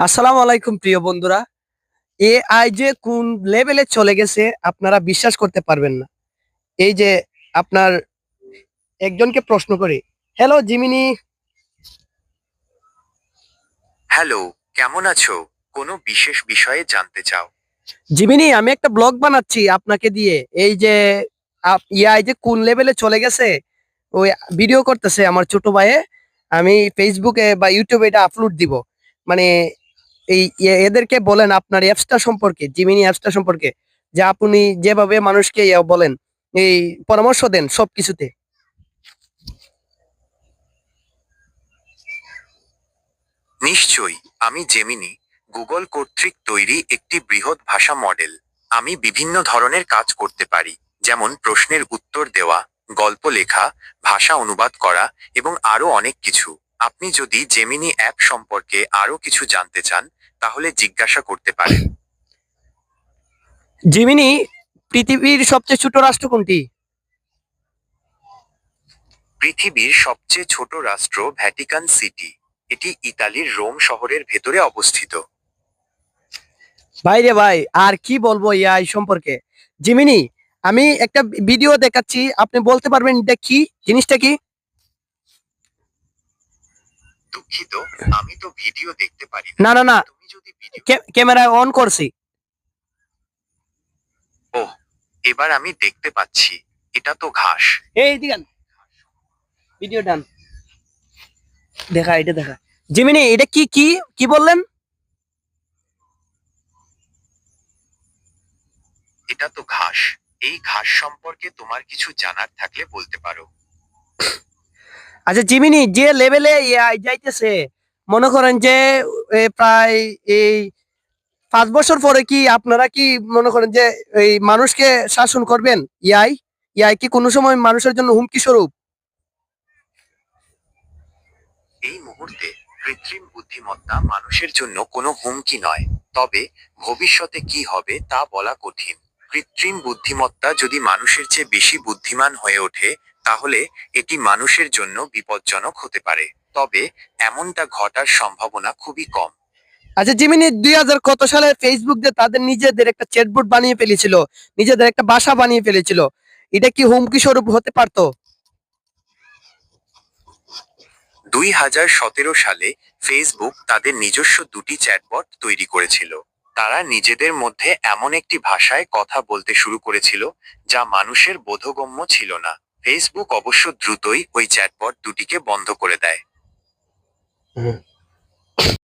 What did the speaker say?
আসসালামু আলাইকুম প্রিয় বন্ধুরা। এআই যে কোন লেভেলে চলে গেছে আপনারা বিশ্বাস করতে পারবেন না। এই যে আপনার একজনকে প্রশ্ন করি, হ্যালো জিমিনি। হ্যালো, কেমন আছো? কোনো বিশেষ বিষয়ে জানতে চাও? জিমিনি, আমি একটা ব্লগ বানাচ্ছি আপনাকে দিয়ে। এই যে এআই যে কোন লেভেলে চলে গেছে, ওই ভিডিও করতেছে আমার ছোট ভাইয়ে। আমি ফেসবুকে বা ইউটিউবে এটা আপলোড দিব। মানে এই এদেরকে বলেন আপনার অ্যাপসটা সম্পর্কে, জিমিনি অ্যাপসটা সম্পর্কে, যে আপনি যেভাবে মানুষকে বলেন, এই পরামর্শ দেন সবকিছুতে। নিশ্চয়ই, আমি জেমিনি, গুগল কর্তৃক তৈরি একটি বৃহৎ ভাষা মডেল। আমি বিভিন্ন ধরনের কাজ করতে পারি, যেমন প্রশ্নের উত্তর দেওয়া, গল্প লেখা, ভাষা অনুবাদ করা এবং আরও অনেক কিছু। আপনি যদি জেমিনি অ্যাপ সম্পর্কে আরও কিছু জানতে চান, তাহলে জিজ্ঞাসা করতে পারেন। জিমিনি, পৃথিবীর সবচেয়ে ছোট রাষ্ট্র কোনটি? পৃথিবীর সবচেয়ে ছোট রাষ্ট্র ভ্যাটিকান সিটি। এটি ইতালির রোম শহরের ভেতরে অবস্থিত। ভাই রে ভাই, আর কি বলবো এআই সম্পর্কে। জিমিনি, আমি একটা ভিডিও দেখাচ্ছি, আপনি বলতে পারবেন এটা কি, জিনিসটা কি? দুঃখিত, আমি তো ভিডিও দেখতে পারি না। না না না, তুমি যদি ভিডিও ক্যামেরা অন করছি। ওহ, এবার আমি দেখতে পাচ্ছি। এটা তো ঘাস। এই দিগান, ভিডিও ডান। দেখা, এটা দেখা। জিমিনি, এটা কি কি কি বললেন? এটা তো ঘাস। এই ঘাস সম্পর্কে তোমার কিছু জানার থাকলে বলতে পারো। আচ্ছা জিমিনি, যে লেভেলে এআই যাইতেছে, মনে করেন যে প্রায় এই 5 বছর পরে কি আপনারা কি মনে করেন যে এই মানুষকে শাসন করবেন? এআই এআই কি কোনো সময় মানুষের জন্য হুমকি স্বরূপ? এই মুহূর্তে কৃত্রিম বুদ্ধিমত্তা মানুষের জন্য কোনো হুমকি নয়। তবে ভবিষ্যতে কি হবে তা বলা কঠিন। কৃত্রিম বুদ্ধিমত্তা যদি মানুষের চেয়ে বেশি বুদ্ধিমান হয়ে ওঠে, তাহলে এটি মানুষের জন্য বিপজ্জনক হতে পারে। তবে এমনটা ঘটার সম্ভাবনা খুবই কম। আচ্ছা জিমিনি, 2000 কত সালে ফেসবুক দিয়ে তাদের নিজেদের একটা চ্যাটবট বানিয়ে ফেলেছিল, নিজেদের একটা ভাষা বানিয়ে ফেলেছিল। এটা কি হুমকি স্বরূপ হতে পারতো? 2017 সালে ফেসবুক তাদের নিজস্ব দুটি চ্যাটবট তৈরি করেছিল। তারা নিজেদের মধ্যে এমন একটি ভাষায় কথা বলতে শুরু করেছিল, যা মানুষের বোধগম্য ছিল না। ফেসবুক অবশ্য দ্রুতই ওই চ্যাটবট দুটিকে বন্ধ করে দেয়।